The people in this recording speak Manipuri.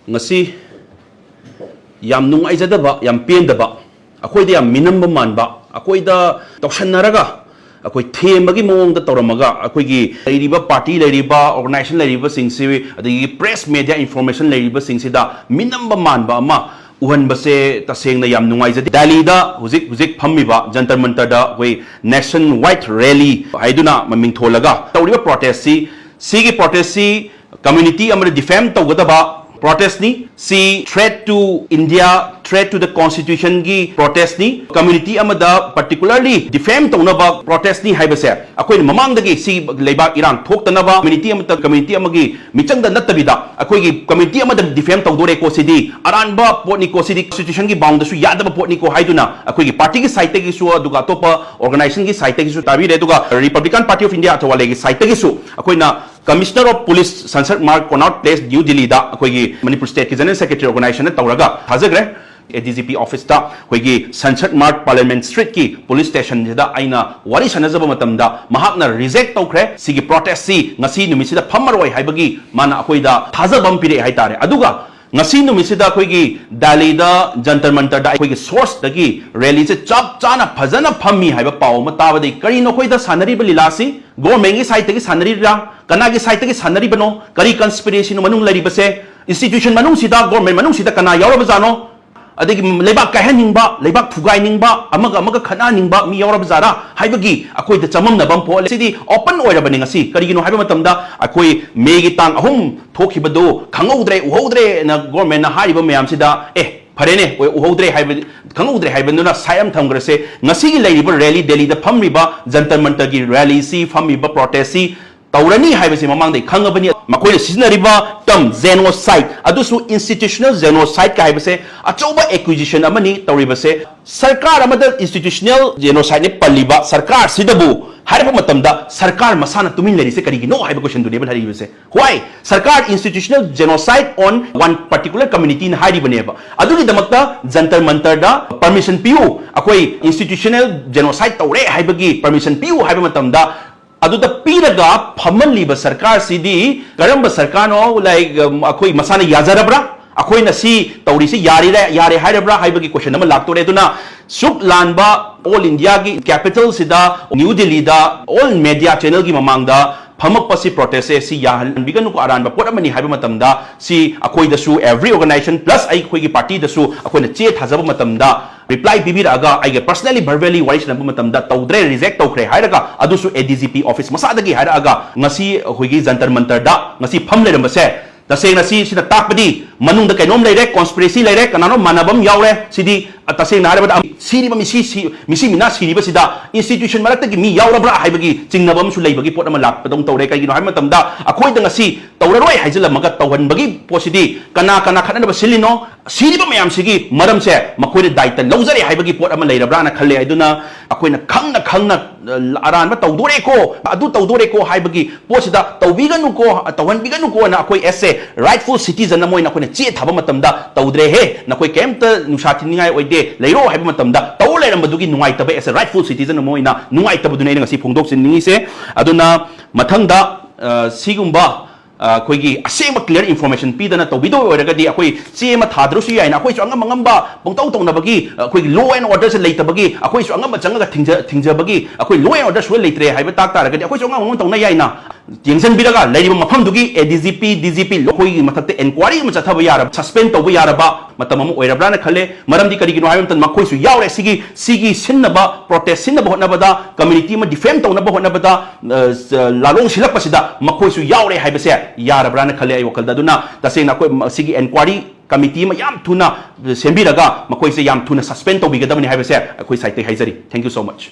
ngasi yam nungaijadaba yam pendaba akoida yam minamba manba akoida tawsannaraga akoi themagi mawongda tawramaga akoigi leiriba party leiriba organization leiriba singsi adigi press media information leiriba singsida minamba manba ama uhanbase tasengna yam nungaijadi Delhi da huzik phammiba jantar mantar da koi nation wide rally haiduna maming tholaga tawriba protest si protest si community amada defame tawgadaba protest ni si threat to India, threat to the constitution gi protest ni community amada particularly defame taunaba protest ni haibase akoi mamang dagi si leibak irang thoktanaba community amagi michangda nattabida akoi gi community amada defame tawdore ko sidi aranba pot ni ko sidi constitution gi bound su yadaba pot ni ko haiduna akoi gi party gi site gi su aduga topa organization gi site gi su tabi re duga Republican Party of India atwa legi site gi su akoi na Commissioner of Police Sansad Mark Connaught Place New Delhi da akoi Manipur State ki General Secretary Organization na tawraga thajagre ADGP office da akoi Sansad Mark Parliament Street ki police station da aina wari sanajaba matamda mahakna reject tawkhre sigi protest si ngasi numisida phammaroi haibagi mana akoi da thajabam pire haitare aduga ngasi numisida akoi Delhi da jantar mantar da akoi source dagi rally se chap chana phajana phammi haiba paw ma tabadi kari no koi da sanariba lilasi government gi site gi sanarira kanagi site gi sanaribano kari conspiracy no manung lari base institution manung sida government manung sida kana yauraba jano adigi lebak kaheningba lebak thugainingba amaga khana ningba mi yauraba jara haibagi akoi da chamamna bam pho sidi open oirabani ngasi kareegino haiba matamda akoi megi tang ahum thokhibado khangoudre uhodre na government na hariba mayam sida farene uhodre haiba khangoudre haiba na sayam thamgrase ngasi gi leiriba rally Delhi da phamriba jantar mantar gi rally si phamriba protest si Taurani haibase mamang dai khangabani makoi siznariba term genocide adusu institutional genocide ka haibase Achouba acquisition amani tauribase sarkar amada institutional genocide ne paliba sarkar sidabu hariba matamda sarkar masana tumin leri se kareegino haiba question dune bal haribase why sarkar institutional genocide on one particular community in haribane ba adugi damakta jantar mantar da permission piu akoi institutional genocide taure haibagi permission piu haiba matamda aduda piraga famhallibano sarkar sidi karamba sarkar no like akoi masana yajarabra akoi na si tauri si yare hairabra haibagi question nama laktore aduna suk lanba all India gi capital sida New Delhi da all media channel gi mamangda phamapasi protest si yahanbiganu ko aranba pot amani haiba matamda si akoi da su every organization plus ai khoi gi party da su akoi na che thajaba matamda reply bibiraga aige personally verbally wise na matamda tawdre reject tawkhre hairaga adusu ADGP office masadagi hairaga ngasi hoigi jantar mantar da ngasi phamle rambase tasengna sina takpadi manungda kainom leire conspiracy leire kanano manabam yaure sidi tasengna harabada siriba misi mina siriba sida institution marakta gi mi yaurabra haibagi chingnabam su leibagi pot ama lakpadong tawre kaigino haima tamda akoi da ngasi tawraroi haijilamaga tawhanbagi posidi kana khananaba silino siriba mayam sigi maramse makoina daita lawjare haibagi pot ama leirabra na khalle aiduna akoina khangna aranba tawdore ko adu tawdore ko haibagi posida tawbiganu ko tawhanbiganu ko na akoi esse rightful citizen na moina koina che thaba matamda tawdre he na koi kemta nusatinningai oide leiro haiba matamda taw leirambadugui nungaitaba as a rightful citizen na moina nungaitabaduna ngasi phongdoksinningi se aduna mathangda sigumba koigi asema clear information pidana tawbido oiragadi akoi chema thadrusu yaina akoi chu angamba pongtau tongnabagi akoi law and order se leitabagi akoi chu angamba changa thingjabagi akoi law and order su leitre haiba tak taragadi akoi chu angamba tongna yaina yengsan biraga leiriba mafamdugi ADGP DGP lokoi mathakte inquiry ma chathaba yarab suspend tawba yaraba matamam oirabra na khalle maramdi kareegino haibam tan makoi su yaure sigi sinnaba protest sinnaba hotnabada community ma defame tawnaba hotnabada lalong silakpasida makoi su yaure haibase yarabra na khalle ai wakalda duna tasena koi sigi inquiry committee ma yam thuna sembiraga makoi se yam thuna suspend tawbigadabani haibase akoi site haizari thank you so much